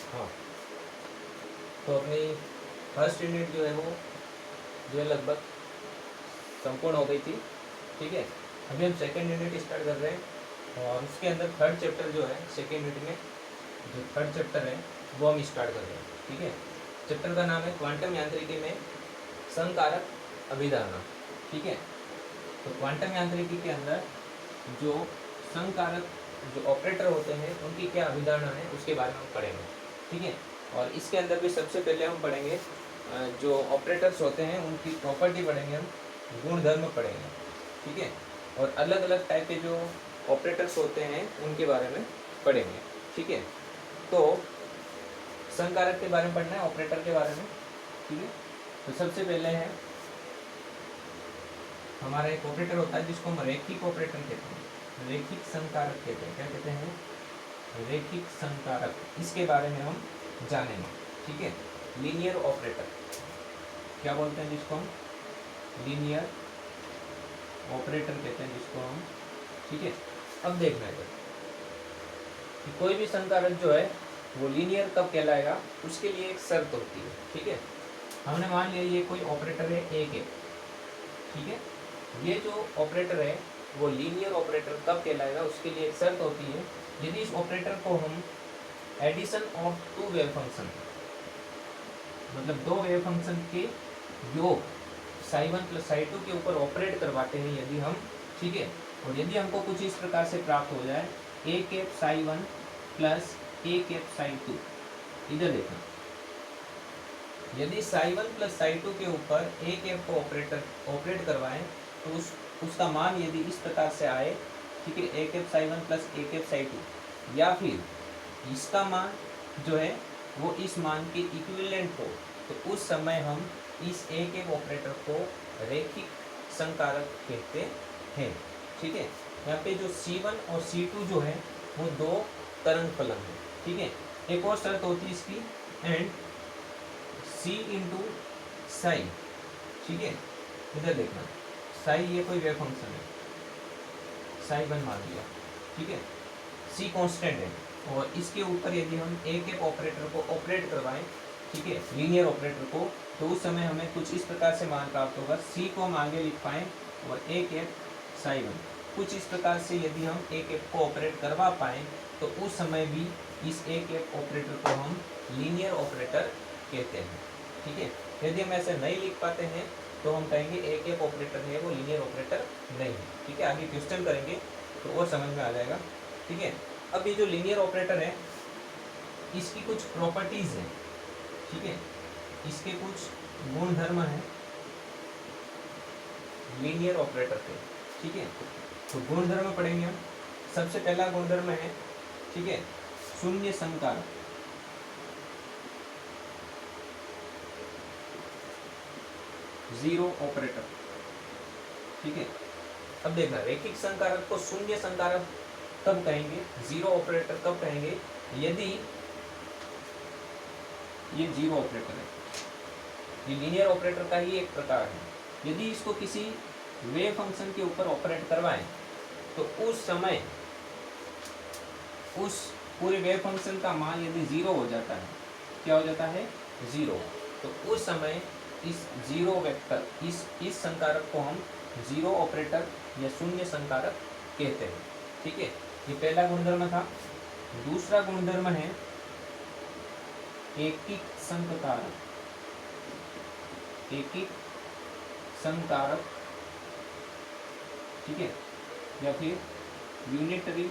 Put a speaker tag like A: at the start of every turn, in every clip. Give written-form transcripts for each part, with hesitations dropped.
A: हाँ, तो अपनी फर्स्ट यूनिट जो है वो जो है लगभग संपूर्ण हो गई थी। ठीक है, अभी हम सेकेंड यूनिट स्टार्ट कर रहे हैं और उसके अंदर थर्ड चैप्टर जो है सेकेंड यूनिट में जो थर्ड चैप्टर है वो हम स्टार्ट कर रहे हैं। ठीक है, चैप्टर का नाम है क्वांटम यांत्रिकी में संकारक अभिधारणा। ठीक है, तो क्वांटम यांत्रिकी के अंदर जो संकारक जो ऑपरेटर होते हैं उनकी क्या अभिधारणा है उसके बारे में हम पढ़ेंगे। ठीक है, और इसके अंदर भी सबसे पहले हम पढ़ेंगे जो ऑपरेटर्स होते हैं उनकी प्रॉपर्टी पढ़ेंगे, हम गुण धर्म पढ़ेंगे। ठीक है, और अलग अलग टाइप के जो ऑपरेटर्स होते हैं उनके बारे में पढ़ेंगे। ठीक है, तो संकारक के बारे में पढ़ना है, ऑपरेटर के बारे में। ठीक है, तो सबसे पहले है हमारा एक ऑपरेटर होता है जिसको हम रैखिक ऑपरेटर कहते हैं, रैखिक संकारक कहते हैं। क्या कहते हैं? रैखिक संकारक। इसके बारे में हम जानेंगे। ठीक है, लीनियर ऑपरेटर क्या बोलते हैं जिसको हम? लीनियर ऑपरेटर कहते हैं जिसको हम। ठीक है, अब देखना है कि कोई भी संकारक जो है वो लीनियर कब कहलाएगा, उसके लिए एक शर्त होती है। ठीक है, हमने मान लिया ये कोई ऑपरेटर है ए के। ठीक है, ये जो ऑपरेटर है वो लीनियर ऑपरेटर कब कहलाएगा, उसके लिए एक शर्त होती है। यदि इस ऑपरेटर को हम addition of two wave function, मतलब दो वेव फंक्शन के योग साई 1 प्लस साई 2 के ऊपर ऑपरेट करवाते हैं यदि हम। ठीक है, और यदि हमको कुछ इस प्रकार से प्राप्त हो जाए A cap Sai 1 plus A cap Sai 2, इधर देखना, यदि साई 1 प्लस साई 2 के ऊपर ए कैप को ऑपरेट करवाएं तो उसका मान यदि इस प्रकार से आए, ठीक है, A cap Sai 1 plus A cap Sai 2, या फिर इसका मान जो है वो इस मान के इक्विवेलेंट हो, तो उस समय हम इस ए कैप ऑपरेटर को रैखिक संकारक कहते हैं। ठीक है, यहाँ पे जो C1 और C2 जो है वो दो तरंग फलन है। ठीक है, एक और शर्त होती है इसकी, एंड C इंटू साई। ठीक है, इधर देखना, साई ये कोई वेव फंक्शन है, साई 1 मान लिया। ठीक है, C कांस्टेंट है, और इसके ऊपर यदि हम ए के ऑपरेटर को ऑपरेट करवाएं, ठीक है, लीनियर ऑपरेटर को, तो उस समय हमें कुछ इस प्रकार से मान प्राप्त होगा। C को हम आगे लिख पाएँ और ए के साई 1, कुछ इस प्रकार से यदि हम ए के को ऑपरेट करवा पाएँ तो उस समय भी इस ए के ऑपरेटर को हम लीनियर ऑपरेटर कहते हैं। ठीक है, यदि हम ऐसे नहीं लिख पाते हैं तो हम कहेंगे ए के ऑपरेटर है वो लीनियर ऑपरेटर नहीं है। ठीक है, आगे क्वेश्चन करेंगे तो और समझ में आ जाएगा। ठीक है, अब ये जो लीनियर ऑपरेटर है इसकी कुछ प्रॉपर्टीज हैं। ठीक है, इसके कुछ गुण धर्म है लीनियर ऑपरेटर के। ठीक है, तो गुण धर्म पढ़ेंगे हम। सबसे पहला गुण धर्म है, ठीक है, शून्य संकारक। Zero operator. ठीक है, अब देखना, रैखिक संकारक को शून्य संकारक कब कहेंगे, जीरो ऑपरेटर कब कहेंगे, यदि ये जीरो ऑपरेटर है, ये लीनियर ऑपरेटर का ही एक प्रकार है। यदि इसको किसी वेव फंक्शन के ऊपर ऑपरेट करवाएं तो उस समय उस पूरे वेव फंक्शन का मान यदि जीरो हो जाता है, क्या हो जाता है, जीरो, तो उस समय इस जीरो वेक्टर, इस संकारक को हम जीरो ऑपरेटर या शून्य संकारक कहते हैं। ठीक है, ये पहला गुणधर्म था। दूसरा गुणधर्म है एकिक संकारक। एकिक संकारक, ठीक है, या फिर यूनिटरी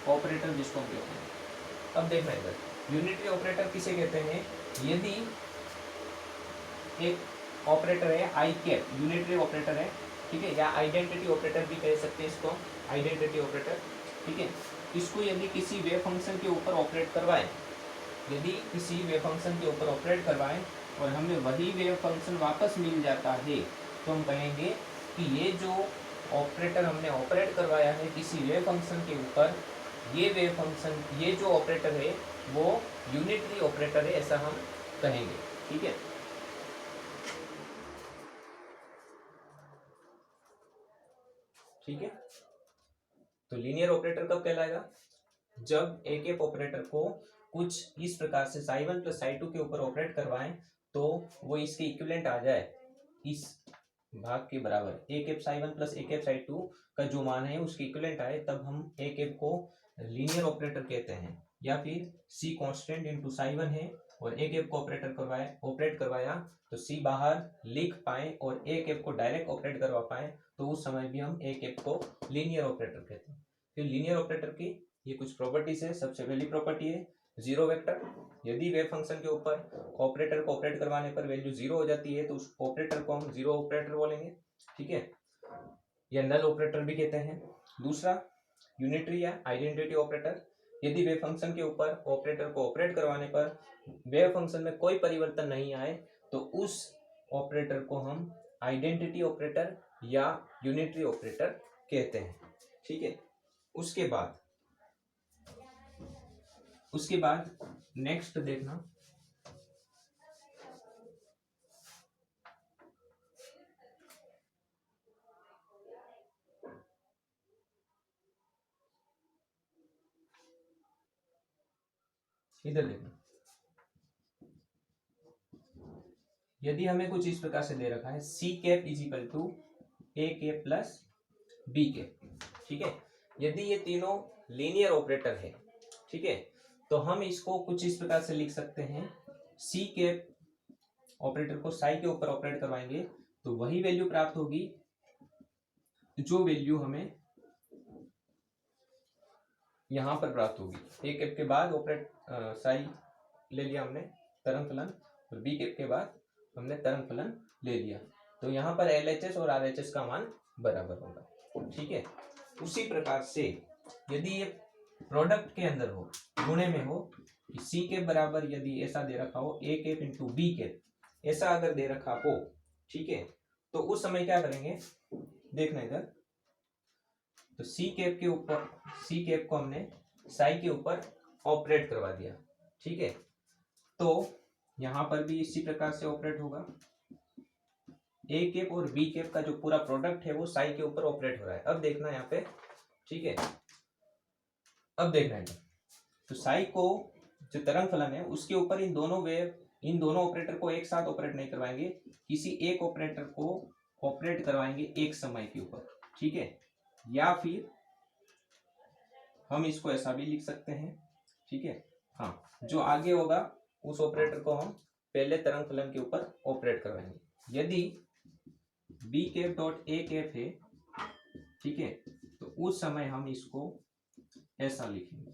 A: ऑपरेटर जिसको हम कहते हैं। अब देखना इधर, यूनिटरी ऑपरेटर किसे कहते हैं, यदि एक ऑपरेटर है आई कैप, यूनिटरी ऑपरेटर है, ठीक है, या आइडेंटिटी ऑपरेटर भी कह सकते हैं इसको, आइडेंटिटी ऑपरेटर। ठीक है, इसको यदि किसी वेव फंक्शन के ऊपर ऑपरेट करवाएं, यदि किसी वेव फंक्शन के ऊपर ऑपरेट करवाएं और हमें वही वेव फंक्शन वापस मिल जाता है तो हम कहेंगे कि ये जो ऑपरेटर हमने ऑपरेट करवाया है किसी वेव फंक्शन के ऊपर, ये वेव फंक्शन, ये जो ऑपरेटर है वो यूनिटरी ऑपरेटर है, ऐसा हम कहेंगे। ठीक है, ठीक है, तो लीनियर ऑपरेटर कब कहलाएगा, जब एक ऑपरेटर को कुछ इस प्रकार से psi1 प्लस psi2 के ऊपर ऑपरेट करवाएं तो वो इसके इक्विवेलेंट आ जाए इस भाग के बराबर, A cap psi1 plus A cap psi2 का जो मान है उसके इक्विवेलेंट आए, तब हम ए कैप को लीनियर ऑपरेटर कहते हैं। या फिर सी कांस्टेंट इंटू psi1 है और ए कैप को ऑपरेट करवाया तो सी बाहर लिख पाए और ए कैप को डायरेक्ट ऑपरेट करवा पाए, तो उस समय भी हम ए कैप को लीनियर ऑपरेटर कहते हैं। फिर लीनियर ऑपरेटर की ये कुछ प्रॉपर्टीज है। सबसे पहली प्रॉपर्टी है जीरो वेक्टर। यदि वेव फंक्शन के ऊपर ऑपरेटर को ऑपरेट करवाने पर वैल्यू जीरो हो जाती है तो उस ऑपरेटर को हम जीरो ऑपरेटर बोलेंगे, ठीक है, या नल ऑपरेटर भी कहते हैं। दूसरा यूनिटरी या आइडेंटिटी ऑपरेटर। यदि वेव फंक्शन के ऊपर ऑपरेटर को ऑपरेट करवाने पर वेव फंक्शन में कोई परिवर्तन नहीं आए तो उस ऑपरेटर को हम आइडेंटिटी ऑपरेटर या यूनिटरी ऑपरेटर कहते हैं, ठीक है। उसके बाद नेक्स्ट देखना, इधर देखना। यदि हमें कुछ इस प्रकार से दे रखा है C cap is equal to A cap plus B cap, ठीक है। यदि ये तीनों लीनियर ऑपरेटर है, ठीक है, तो हम इसको कुछ इस प्रकार से लिख सकते हैं, सी कैप ऑपरेटर को साई के ऊपर ऑपरेट करवाएंगे तो वही वैल्यू प्राप्त होगी जो वैल्यू हमें यहां पर प्राप्त होगी। ए कैप के बाद ऑपरेट साई ले लिया हमने तरंग फलन, और बी कैप के बाद हमने तरंग फलन ले लिया, तो यहाँ पर LHS और RHS का मान बराबर होगा, ठीक है। उसी प्रकार से यदि ये प्रोडक्ट के अंदर हो, गुणे में हो, सी कैप बराबर यदि ऐसा दे रखा हो A cap into B cap, ऐसा अगर दे रखा हो, ठीक है, तो उस समय क्या करेंगे देखना इधर। तो सी कैप को हमने साई के ऊपर ऑपरेट करवा दिया, ठीक है, तो यहां पर भी इसी प्रकार से ऑपरेट होगा। ए कैप और बी कैप का जो पूरा प्रोडक्ट है वो साई के ऊपर ऑपरेट हो रहा है। अब देखना यहाँ पे, ठीक है, अब देखना है तो साई को जो तरंग फलन है उसके ऊपर इन दोनों ऑपरेटर को एक साथ ऑपरेट नहीं करवाएंगे, किसी एक ऑपरेटर को ऑपरेट करवाएंगे एक समय के ऊपर, ठीक है। या फिर हम इसको ऐसा भी लिख सकते हैं, ठीक है, हाँ, जो आगे होगा उस ऑपरेटर को हम पहले तरंग फलन के ऊपर ऑपरेट करवाएंगे। यदि B cap dot A cap है, ठीक है, तो उस समय हम इसको ऐसा लिखेंगे,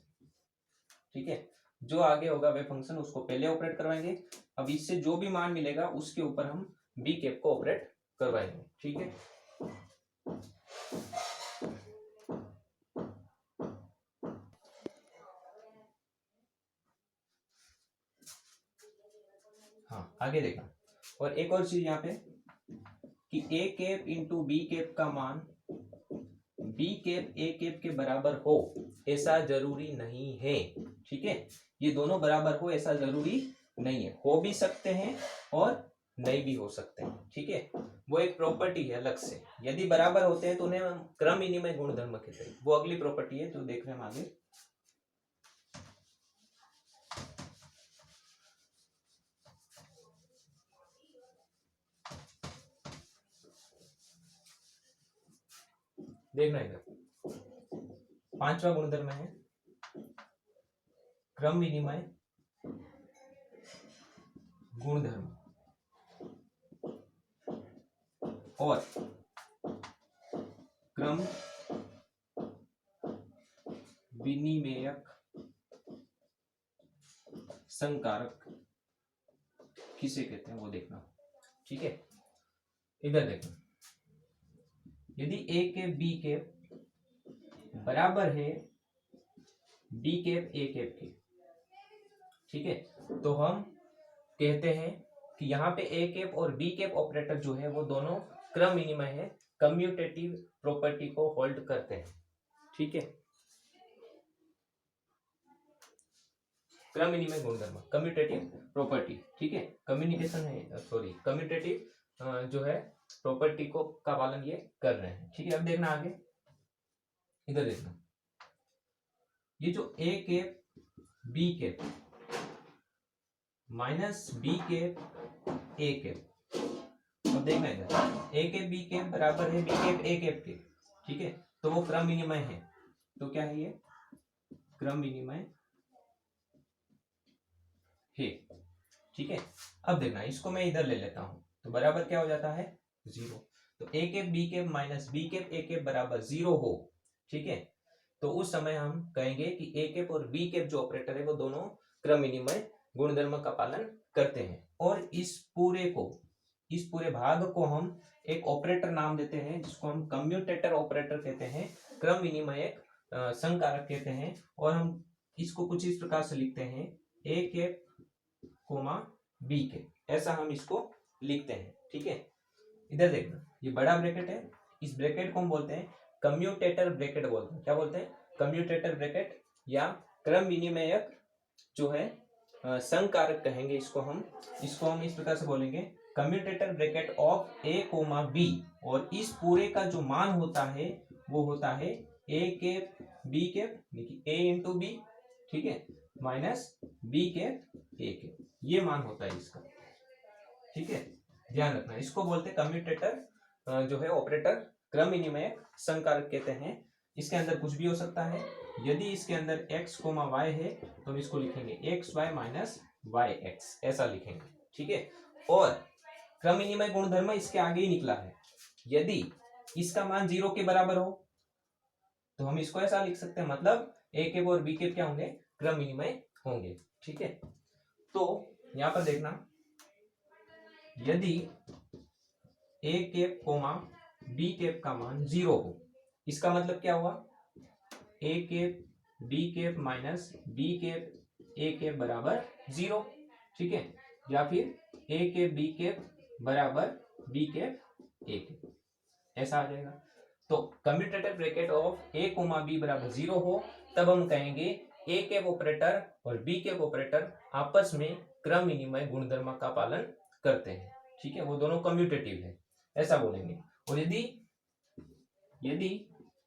A: ठीक है, जो आगे होगा वेव फंक्शन उसको पहले ऑपरेट करवाएंगे। अब इससे जो भी मान मिलेगा उसके ऊपर हम बी कैप को ऑपरेट करवाएंगे, ठीक है। हाँ, आगे देखना। और एक और चीज यहाँ पे कि A cap into B cap का मान बी कैप ए कैप के बराबर हो ऐसा जरूरी नहीं है, ठीक है। ये दोनों बराबर हो ऐसा जरूरी नहीं है, हो भी सकते हैं और नहीं भी हो सकते हैं, ठीक है। वो एक प्रॉपर्टी है अलग से। यदि बराबर होते हैं तो उन्हें हम क्रम विनिमय गुणधर्म कहते हैं, वो अगली प्रॉपर्टी है जो देख रहे हैं हम आगे। देखना इधर, पांचवा गुणधर्म है क्रम विनिमय गुणधर्म और क्रम विनिमेयक संकारक किसे कहते हैं वो देखना, ठीक है। इधर देखना, यदि ए कैप बी कैप बराबर है बी कैप ए कैप के, ठीक है, तो हम कहते हैं कि यहाँ पे ए कैप और बी कैप ऑपरेटर जो है वो दोनों क्रम विनिमय है, कम्यूटेटिव प्रॉपर्टी को होल्ड करते हैं, ठीक है। क्रम विनिमय गुणधर्म कम्यूटेटिव प्रॉपर्टी, ठीक है, कम्यूटेटिव जो है प्रॉपर्टी को का पालन ये कर रहे हैं, ठीक है। अब देखना आगे, इधर देखना, ये जो A cap B cap minus B cap A cap. अब देखना इधर, ए कैप बी कैप बराबर है बी कैप ए कैप के, ठीक है, तो वो क्रम विनिमय है। तो क्या है ये, क्रम विनिमय है, ठीक है। अब देखना, इसको मैं इधर ले लेता हूं, तो बराबर क्या हो जाता है, 0। तो A cap B cap minus B cap A cap बराबर 0 हो, ठीक है, तो उस समय हम कहेंगे कि ए कैप और बी कैप जो ऑपरेटर है वो दोनों क्रम विनिमय गुणधर्म का पालन करते हैं। और इस पूरे भाग को हम एक ऑपरेटर नाम देते हैं, जिसको हम कम्यूटेटर ऑपरेटर कहते हैं, क्रम विनिमयक संकारक कहते हैं। और हम इसको कुछ इस प्रकार से लिखते हैं, ए कैप कोमा बी के, ऐसा हम इसको लिखते हैं, ठीक है। इधर देखना, ये बड़ा ब्रैकेट है, इस ब्रैकेट को हम बोलते हैं कम्यूटेटर ब्रैकेट बोलते हैं। क्या बोलते हैं, कम्यूटेटर ब्रैकेट, या क्रम विनिमयक जो है संकारक कहेंगे इसको हम इस प्रकार से बोलेंगे, commutator bracket of A comma B. और इस पूरे का जो मान होता है वो होता है ए कैप बी कैप, देखिए ए इंटू बी, ठीक है, minus B cap A cap, ये मान होता है इसका, ठीक है, ध्यान रखना। इसको बोलते हैं कम्यूटेटर जो है ऑपरेटर, क्रम विनिमय संकारक कहते हैं। इसके अंदर कुछ भी हो सकता है। यदि इसके अंदर x कोमा y है तो हम इसको लिखेंगे X Y minus Y X, ऐसा लिखेंगे, ठीक है। और क्रम विनिमय गुणधर्म इसके आगे ही निकला है, यदि इसका मान 0 के बराबर हो तो हम इसको ऐसा लिख सकते हैं, मतलब ए कैप और बी कैप क्या होंगे, क्रम विनिमय होंगे, ठीक है। तो यहां पर देखना, यदि A cap comma B cap का मान 0 हो, इसका मतलब क्या हुआ, A cap B cap minus B cap A cap बराबर 0, ठीक है, या फिर ए कैप बी कैप बराबर बी कैप ए कैप, ऐसा आ जाएगा। तो commutator bracket of A comma B बराबर 0 हो, तब हम कहेंगे ए कैप ऑपरेटर और बी कैप ऑपरेटर आपस में क्रम विनिमय गुणधर्म का पालन करते हैं, ठीक है, वो दोनों कम्यूटेटिव है, ऐसा बोलेंगे। और यदि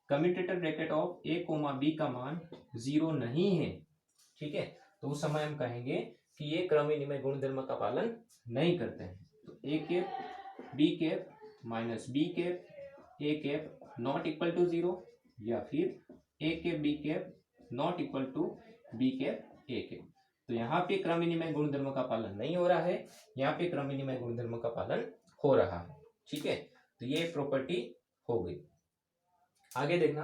A: commutator bracket of A comma B का मान 0 नहीं है, ठीक है, तो उस समय हम कहेंगे कि ये क्रम विनिमय गुणधर्म का पालन नहीं करते हैं। तो A cap B cap minus B cap A cap not equal to 0, या फिर A cap B cap not equal to B cap A cap. तो यहाँ पे क्रम विनिमय गुणधर्म का पालन नहीं हो रहा है, यहाँ पे क्रम विनिमय गुणधर्म का पालन हो रहा है, ठीक है। तो ये प्रॉपर्टी हो गई। आगे देखना,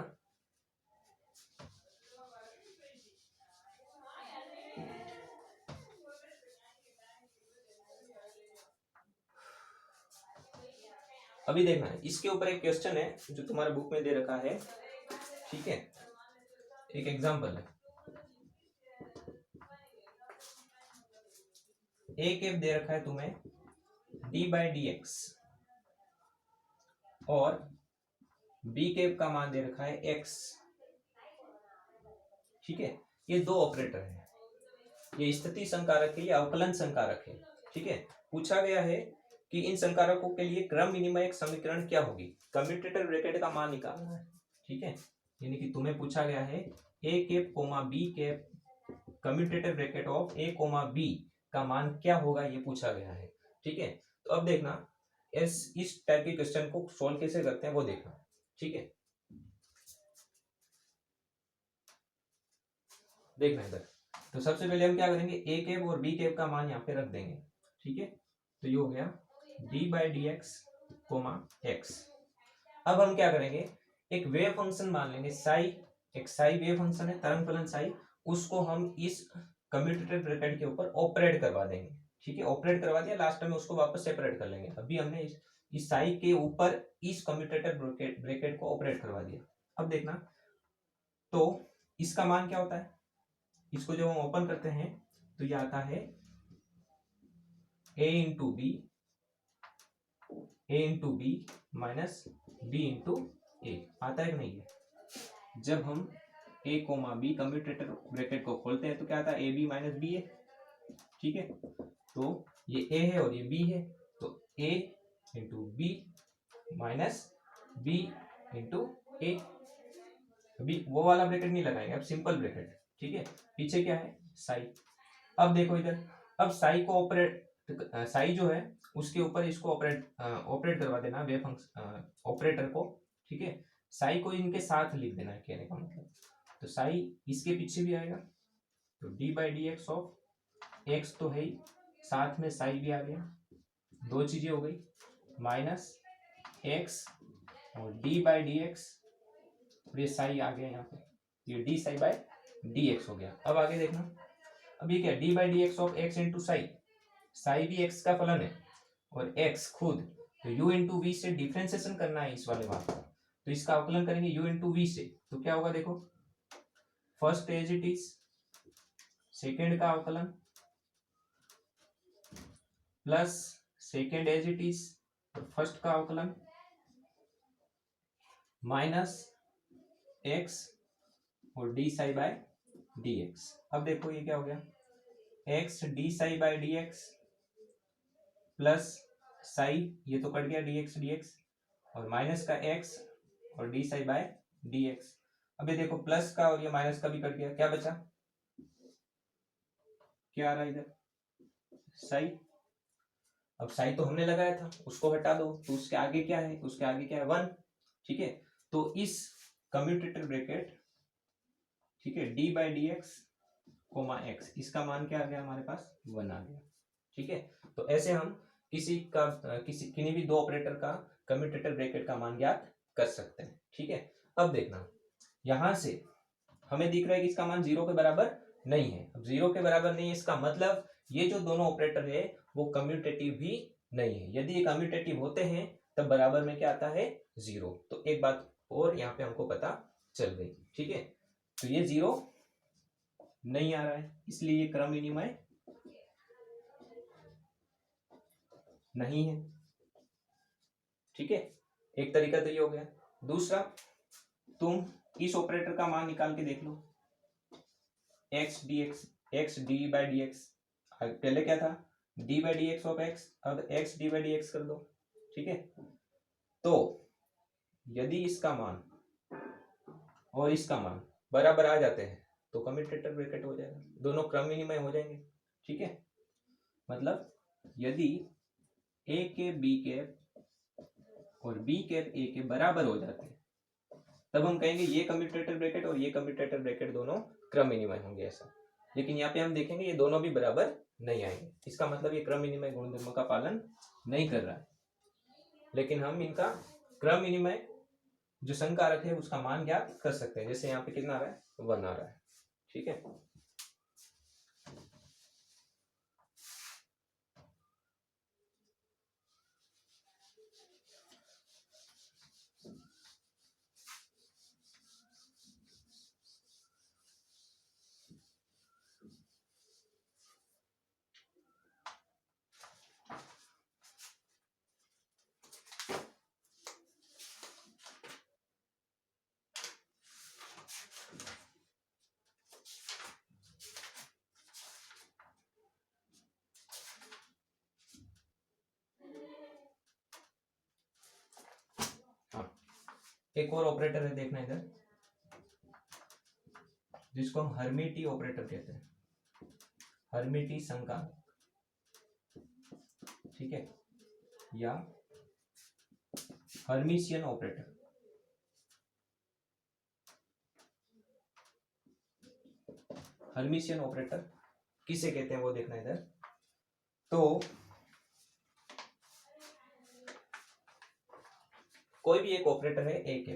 A: अभी देखना है, इसके ऊपर एक क्वेश्चन है जो तुम्हारे बुक में दे रखा है, ठीक है, एक एग्जांपल है। ए कैप दे रखा है तुम्हें d/dx और बी कैप का मान दे रखा है x, ठीक है। ये दो ऑपरेटर है, ये स्थिति संकारक है, ये अवकलन संकारक है, ठीक है। पूछा गया है कि इन संकारकों के लिए क्रम विनिमय समीकरण क्या होगी, कम्यूटेटर ब्रैकेट का मान निकालना है, ठीक है। यानी कि तुम्हें पूछा गया है A cap comma B cap commutator bracket of A comma B का मान क्या होगा, ये पूछा गया है, ठीक है। तो अब देखना, इस टाइप के क्वेश्चन को सॉल्व कैसे करते हैं वो देखना, ठीक है। देखना इधर, तो सबसे पहले हम क्या करेंगे, ए कैप और बी कैप का मान यहाँ पे रख देंगे, ठीक है। तो ये हो गया d/dx कोमा x। अब हम क्या करेंगे, एक वेव फंक्शन मान लेंगे साई, एक साई वेव फंक्शन है, तरंग फलन साई, उसको हम इस कम्यूटेटर ब्रैकेट के ऊपर ऑपरेट करवा देंगे, ठीक है। ऑपरेट करवा दिया, लास्ट में उसको वापस सेपरेट कर लेंगे। अभी हमने इस साई के ऊपर इस कम्यूटेटर ब्रैकेट को ऑपरेट करवा दिया। अब देखना, तो इसका मान क्या होता है, इसको जब हम ओपन करते हैं तो ये आता है a into B minus B into A, आता है कि नहीं है। जब हम a comma B commutator bracket को खोलते हैं तो क्या आता है, ए बी माइनस बी है, ठीक है। तो ये a है और ये b है, तो a into B minus B into A. अभी वो वाला ब्रैकेट नहीं लगाएंगे, अब सिंपल ब्रैकेट, ठीक है। पीछे क्या है, साई। अब देखो इधर, अब साई को साई जो है उसके ऊपर इसको ऑपरेट करवा देना वेव फंक्शन ऑपरेटर को, ठीक है। साई को इनके साथ लिख देना है कहने का मतलब, तो साई इसके पीछे भी आएगा, तो D by D X of x तो है ही, साथ में साई भी आ गया, दो चीजें हो गई, माइनस एक्स और डी बाई डी एक्स, और ये साई आ गया यहाँ पे, ये D psi by D X हो गया। अब आगे देखना, अब ये क्या, D by D X of X into psi, psi भी एक्स का फलन है और एक्स खुद, तो u इंटू वी से डिफ्रेंसिएशन करना है इस वाले बात का, तो इसका अवकलन करेंगे u इंटू वी से, तो क्या होगा देखो, first as it is, second का अवकलन plus second as it is और फर्स्ट का अवकलन माइनस एक्स और D psi by D X. अब देखो ये क्या हो गया, X D psi by D X plus psi, ये तो कट गया डी एक्स डी एक्स, और माइनस का एक्स और D psi by D X. अब ये देखो प्लस का और ये माइनस का भी कट गया, क्या बचा, क्या आ रहा है इधर, साई। अब साई तो हमने लगाया था, उसको हटा दो, तो उसके आगे क्या है, उसके आगे क्या है, वन, ठीक है। तो इस कम्यूटेटर ब्रैकेट, ठीक है, D by D X comma X, इसका मान क्या आ गया हमारे पास, वन आ गया, ठीक है। तो ऐसे हम किन्हीं भी दो ऑपरेटर का कम्यूटेटर ब्रैकेट का मान ज्ञात कर सकते हैं, ठीक है। अब देखना, यहां से हमें दिख रहा है कि इसका मान 0 के बराबर नहीं है। अब 0 के बराबर नहीं है, इसका मतलब ये जो दोनों ऑपरेटर है वो कम्यूटेटिव भी नहीं है। यदि ये कम्यूटेटिव होते हैं तब बराबर में क्या आता है, 0। तो एक बात और यहाँ पे हमको पता चल गई, ठीक है। तो ये 0 नहीं आ रहा है, इसलिए ये क्रम विनिमय नहीं है, ठीक है। एक तरीका तो ये हो गया। दूसरा, तुम इस ऑपरेटर का मान निकाल के देख लो, X D X, X D by D X, पहले क्या था, D by D X of X, अब X D by D X कर दो, ठीक है। तो यदि इसका मान और इसका मान बराबर आ जाते हैं तो कम्यूटेटर ब्रैकेट हो जाएगा, दोनों क्रम विनिमय हो जाएंगे, ठीक है। मतलब यदि ए के बी कैप और बी कैप ए के बराबर हो जाते हैं तब हम कहेंगे ये कम्यूटेटर ब्रैकेट और ये कम्यूटेटर ब्रैकेट दोनों क्रम विनिमय होंगे, ऐसा। लेकिन यहाँ पे हम देखेंगे ये दोनों भी बराबर नहीं आएंगे, इसका मतलब ये क्रम विनिमय गुणधर्म का पालन नहीं कर रहा है। लेकिन हम इनका क्रम विनिमय जो संकारक है उसका मान ज्ञात कर सकते हैं, जैसे यहाँ पे कितना आ रहा है, 1 आ रहा है, ठीक है। एक और ऑपरेटर है, देखना इधर, जिसको हम हर्मिटी ऑपरेटर कहते हैं, हर्मिटी संकारक, ठीक है, या हर्मिशियन ऑपरेटर। हर्मिशियन ऑपरेटर किसे कहते हैं वो देखना इधर। तो कोई भी एक ऑपरेटर है ए के,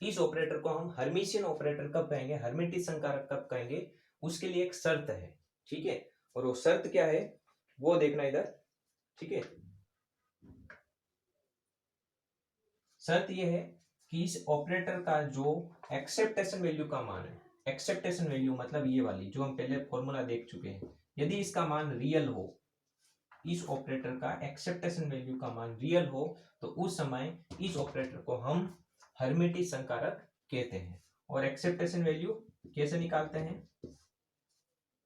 A: इस ऑपरेटर को हम हर्मिशियन ऑपरेटर कब कहेंगे, हर्मिटी संकारक कब कहेंगे, उसके लिए एक शर्त है, ठीक है। और वो शर्त क्या है वो देखना इधर, ठीक है। शर्त ये है कि इस ऑपरेटर का जो एक्सेप्टेशन वैल्यू का मान है, एक्सेप्टेशन वैल्यू मतलब ये वाली जो हम पहले फॉर्मूला देख चुके हैं, यदि इसका मान रियल हो, इस ऑपरेटर का एक्सेप्टेशन वैल्यू का मान रियल हो, तो उस समय इस ऑपरेटर को हम हर्मिटी संकारक कहते हैं। और एक्सेप्टेशन वैल्यू कैसे निकालते हैं,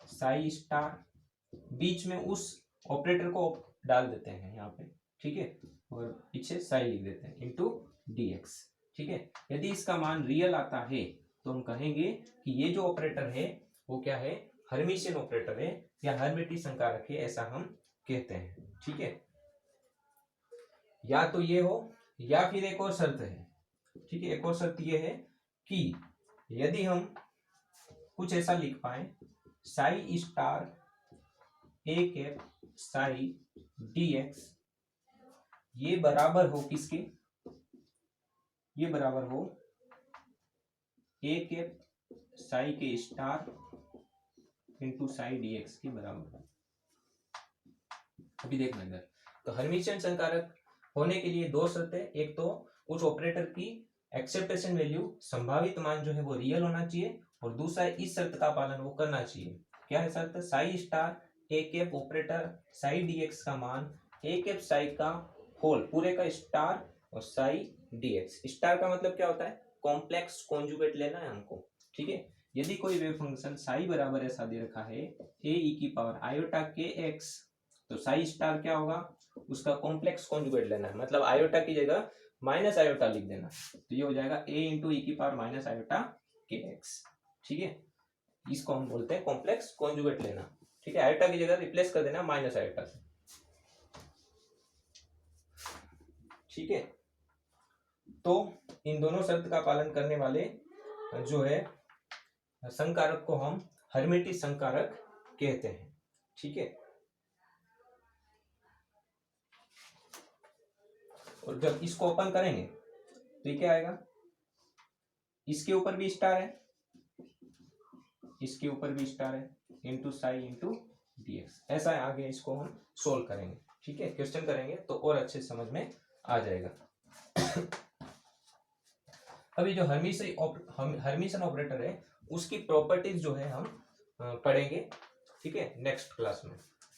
A: साई स्टार, बीच में उस ऑपरेटर को डाल देते हैं यहाँ पे, ठीक है, और पीछे साई लिख देते हैं इनटू dx, ठीक है। यदि इसका मान रियल आता है तो हम कहेंगे कि ये जो ऑपरेटर है वो क्या है, हर्मिशियन ऑपरेटर है या हर्मिटियन संकारक है, ऐसा हम कहते हैं। ठीक है, या तो ये हो या फिर एक और शर्त है। ठीक है, एक और शर्त ये है कि यदि हम कुछ ऐसा लिख पाए Sai star A cap Sai dx ये बराबर हो किसके, ये बराबर हो ए कैप साई के स्टार इंटू साई dx के बराबर हो। अभी देखना इधर, तो हर्मिशियन संकारक होने के लिए दो शर्त है, एक तो उस ऑपरेटर की एक्सेप्टेशन वैल्यू संभावित मान जो है वो रियल होना चाहिए, और दूसरा इस शर्त का पालन वो करना चाहिए। क्या है शर्त, साई स्टार ए कैप ऑपरेटर साई dx का मान ए कैप साई का होल पूरे का स्टार और साई dx। स्टार का मतलब क्या होता है, कॉम्प्लेक्स कॉन्जुगेट लेना है हमको। ठीक है, यदि कोई वेव फंक्शन साई बराबर ऐसा दे रखा है ए ई की पावर आयोटा के एक्स, तो साई स्टार क्या होगा, उसका कॉम्प्लेक्स कॉन्जुगेट लेना है, मतलब आयोटा की जगह माइनस आयोटा लिख देना, तो ये हो जाएगा ए इंटू ई की पावर माइनस आयोटा के एक्स। ठीक है, इसको हम बोलते हैं कॉम्प्लेक्स कॉन्जुगेट लेना। ठीक है, आयोटा की जगह रिप्लेस कर देना माइनस आयोटा से। ठीक है, तो इन दोनों शर्त का पालन करने वाले जो है संकारक को हम हर्मिटियन संकारक कहते हैं। ठीक है, और जब इसको ओपन करेंगे तो ये क्या आएगा, इसके ऊपर भी स्टार है, इसके ऊपर भी स्टार है, इंटू साई इंटू dx। ऐसा है, आगे इसको हम सोल्व करेंगे। ठीक है, क्वेश्चन करेंगे तो और अच्छे समझ में आ जाएगा। अभी जो हर्मिशियन ऑपरेटर है उसकी प्रॉपर्टीज जो है हम पढ़ेंगे। ठीक है, नेक्स्ट क्लास में।